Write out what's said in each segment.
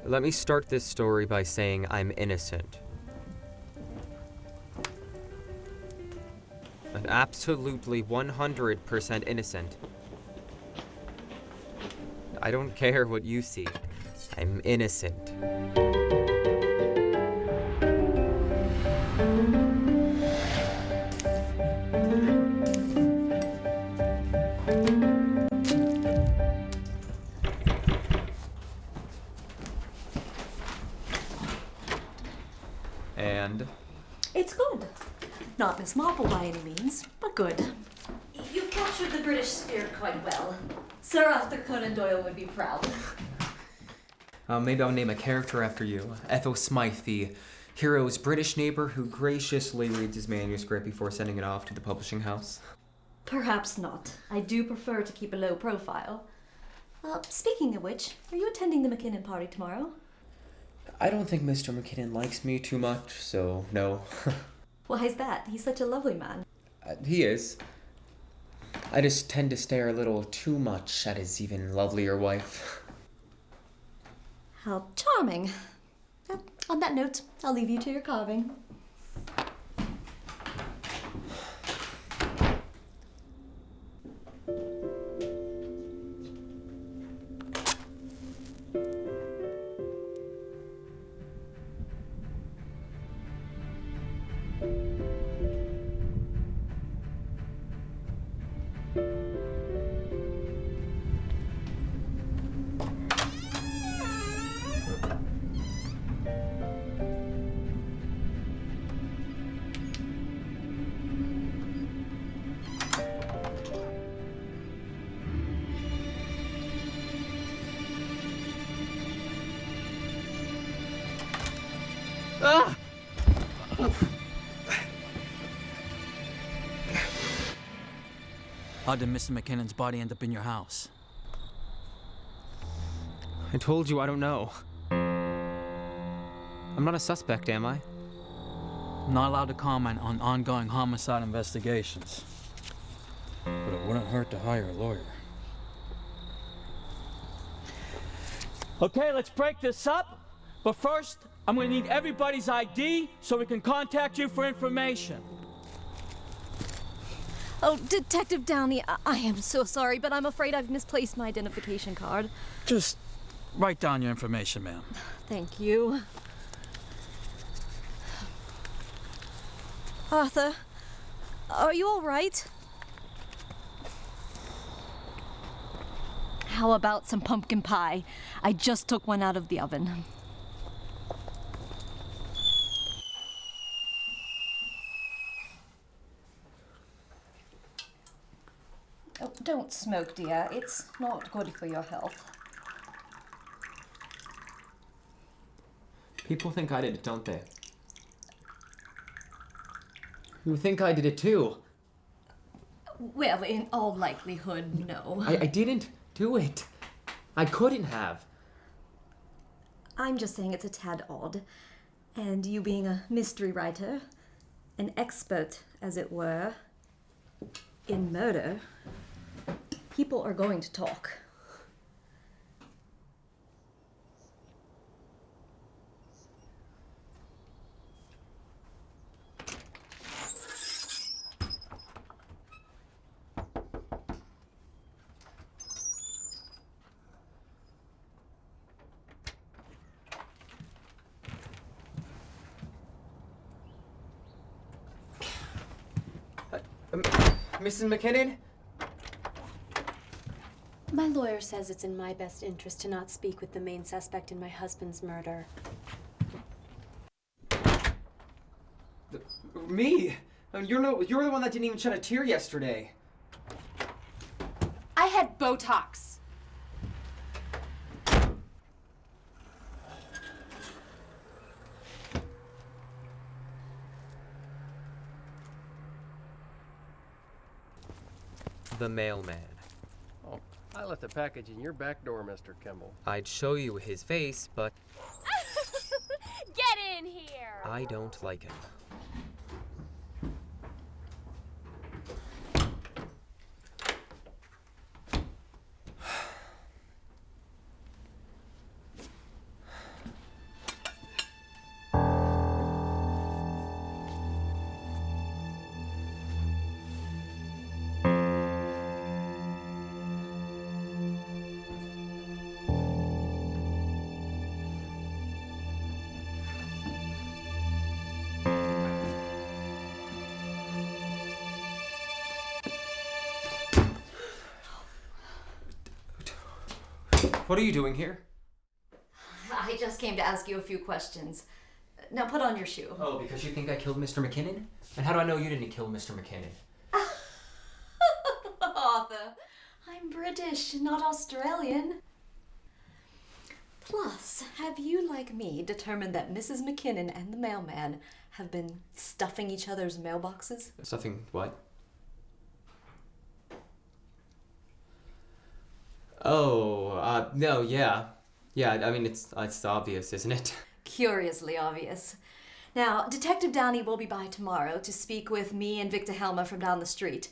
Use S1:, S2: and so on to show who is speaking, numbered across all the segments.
S1: Let me start this story by saying I'm innocent. I'm absolutely 100% innocent. I don't care what you see. I'm innocent. And?
S2: It's good. Not Miss Marple by any means, but good. You've captured the British spirit quite well. Sir Arthur Conan Doyle would be proud.
S1: Maybe I'll name a character after you. Ethel Smythe, the hero's British neighbor who graciously reads his manuscript before sending it off to the publishing house.
S2: Perhaps not. I do prefer to keep a low profile. Speaking of which, are you attending the McKinnon party tomorrow?
S1: I don't think Mr. McKinnon likes me too much, so no.
S2: Why is that? He's such a lovely man.
S1: He is. I just tend to stare a little too much at his even lovelier wife.
S2: How charming. On that note, I'll leave you to your carving.
S1: Ah!
S3: How did Mr. McKinnon's body end up in your house?
S1: I told you I don't know. I'm not a suspect, am I?
S3: I'm not allowed to comment on ongoing homicide investigations. But it wouldn't hurt to hire a lawyer. Okay, let's break this up. But first, I'm gonna need everybody's ID so we can contact you for information.
S2: Oh, Detective Downey, I am so sorry, but I'm afraid I've misplaced my identification card.
S3: Just write down your information, ma'am.
S2: Thank you. Arthur, are you all right? How about some pumpkin pie? I just took one out of the oven. Oh, don't smoke, dear. It's not good for your health.
S1: People think I did it, don't they? You think I did it too?
S2: Well, in all likelihood, no.
S1: I didn't do it. I couldn't have.
S2: I'm just saying it's a tad odd. And you being a mystery writer, an expert, as it were, in murder, people are going to talk.
S1: Mrs. McKinnon?
S4: My lawyer says it's in my best interest to not speak with the main suspect in my husband's murder.
S1: Me? You're the one that didn't even shed a tear yesterday.
S4: I had Botox.
S1: The mailman.
S5: Oh, I left the package in your back door, Mr. Kimball.
S1: I'd show you his face, but
S6: Get in here!
S1: I don't like him. What are you doing here?
S2: I just came to ask you a few questions. Now put on your shoe.
S1: Oh, because you think I killed Mr. McKinnon? And how do I know you didn't kill Mr. McKinnon?
S2: Arthur, I'm British, not Australian. Plus, have you, like me, determined that Mrs. McKinnon and the mailman have been stuffing each other's mailboxes?
S1: Stuffing what? Oh, no, yeah. Yeah, I mean, it's obvious, isn't it?
S2: Curiously obvious. Now, Detective Downey will be by tomorrow to speak with me and Victor Helmer from down the street.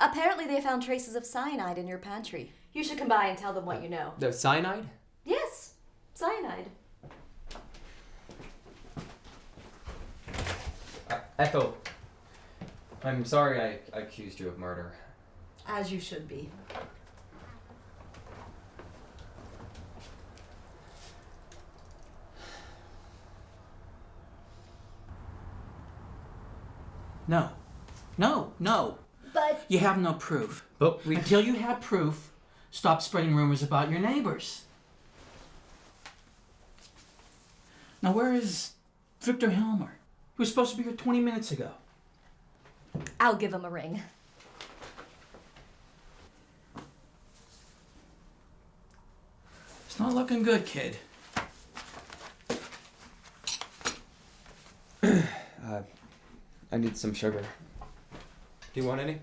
S2: Apparently they found traces of cyanide in your pantry. You should come by and tell them what you know.
S1: The cyanide?
S2: Yes, cyanide.
S1: Ethel, I'm sorry I accused you of murder.
S2: As you should be.
S6: No. No, no.
S2: But
S6: You have no proof.
S1: But
S6: Until you have proof, stop spreading rumors about your neighbors. Now, where is Victor Helmer? He was supposed to be here 20 minutes ago.
S2: I'll give him a ring.
S6: It's not looking good, kid.
S1: I need some sugar. Do you want any?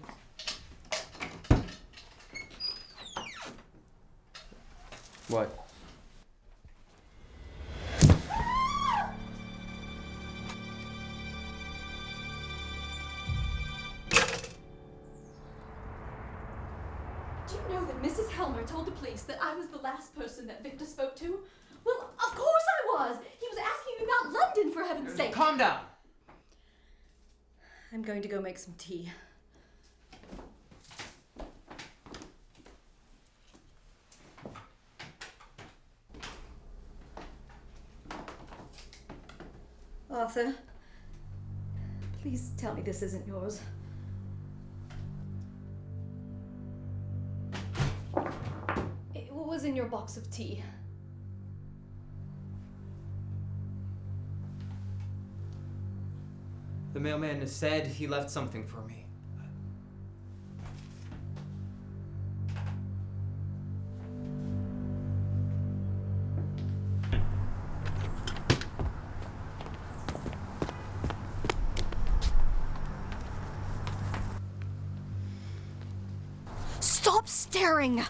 S1: What?
S2: Do you know that Mrs. Helmer told the police that I was the last person that Victor spoke to? Well, of course I was! He was asking me about London, for heaven's sake!
S1: Calm down!
S2: I'm going to go make some tea. Arthur, please tell me this isn't yours. What was in your box of tea?
S1: The mailman has said he left something for me.
S2: Stop staring!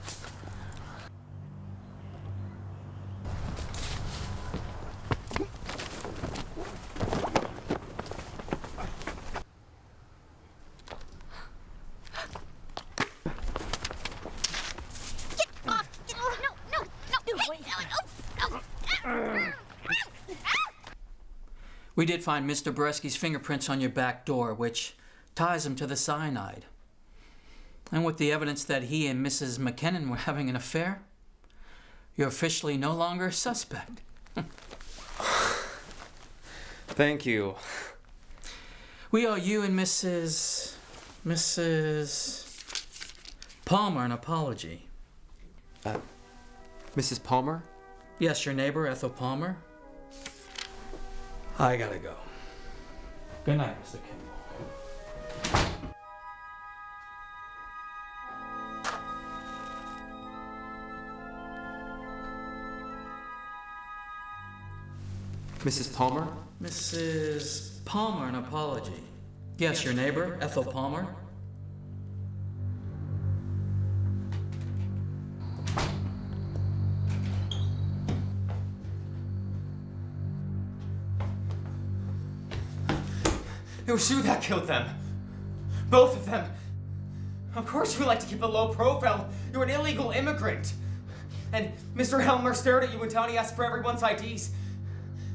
S6: We did find Mr. Bresky's fingerprints on your back door, which ties him to the cyanide. And with the evidence that he and Mrs. McKinnon were having an affair, you're officially no longer a suspect.
S1: Thank you.
S6: We owe you and Mrs. Palmer an apology.
S1: Mrs. Palmer?
S6: Yes, your neighbor, Ethel Palmer. I gotta go. Good night, Mr. Kimball.
S1: Mrs. Palmer?
S6: Mrs. Palmer, an apology. Yes, your neighbor, Ethel Palmer.
S1: It was you that killed them. Both of them. Of course you like to keep a low profile. You're an illegal immigrant. And Mr. Helmer stared at you until he asked for everyone's IDs.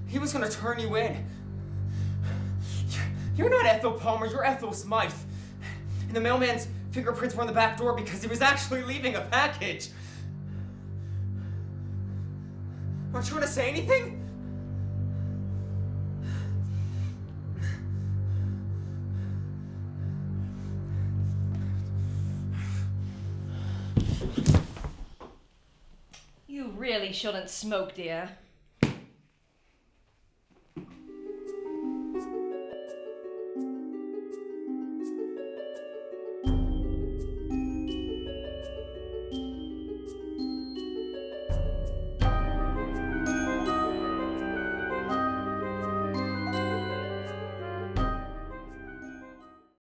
S1: He was gonna turn you in. You're not Ethel Palmer, you're Ethel Smythe. And the mailman's fingerprints were on the back door because he was actually leaving a package. Aren't you gonna say anything?
S2: You
S7: really shouldn't smoke, dear.